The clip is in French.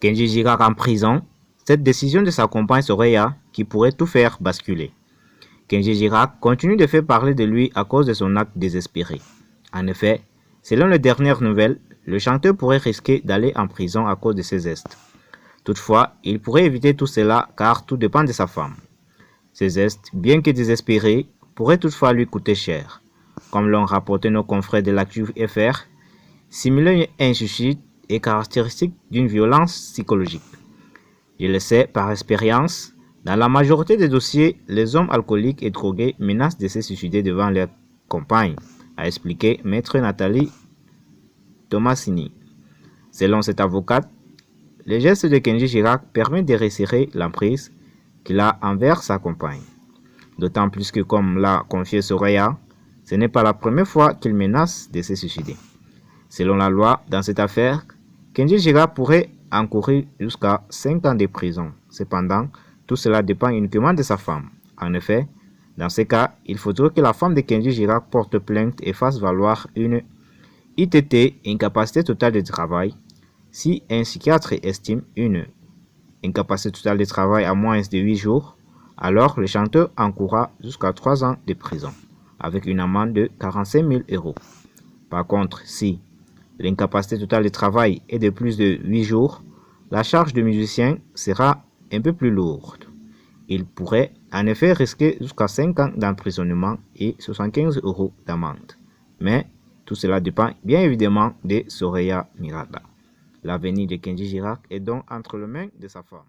Kenji Girac en prison, cette décision de sa compagne Soraya qui pourrait tout faire basculer. Kenji Girac continue de faire parler de lui à cause de son acte désespéré. En effet, selon les dernières nouvelles, le chanteur pourrait risquer d'aller en prison à cause de ses gestes. Toutefois, il pourrait éviter tout cela car tout dépend de sa femme. Ces gestes, bien que désespérés, pourraient toutefois lui coûter cher. Comme l'ont rapporté nos confrères de l'Actu FR, simuler un suicide est caractéristique d'une violence psychologique. Je le sais par expérience, dans la majorité des dossiers, les hommes alcooliques et drogués menacent de se suicider devant leur compagne, a expliqué Maître Nathalie Tomasini. Selon cette avocate, le geste de Kenji Girac permet de resserrer l'emprise qu'il a envers sa compagne. D'autant plus que, comme l'a confié Soraya, ce n'est pas la première fois qu'il menace de se suicider. Selon la loi, dans cette affaire, Kenji Girac pourrait encourir jusqu'à 5 ans de prison. Cependant, tout cela dépend uniquement de sa femme. En effet, dans ce cas, il faudrait que la femme de Kenji Girac porte plainte et fasse valoir une ITT, incapacité totale de travail. Si un psychiatre estime une incapacité totale de travail à moins de 8 jours, alors le chanteur encourra jusqu'à 3 ans de prison, avec une amende de 45 000 €. Par contre, si l'incapacité totale de travail est de plus de 8 jours, la charge du musicien sera un peu plus lourde. Il pourrait en effet risquer jusqu'à 5 ans d'emprisonnement et 75 € d'amende. Mais tout cela dépend bien évidemment de Soraya Miranda. L'avenir de Kenji Girac est donc entre les mains de sa femme.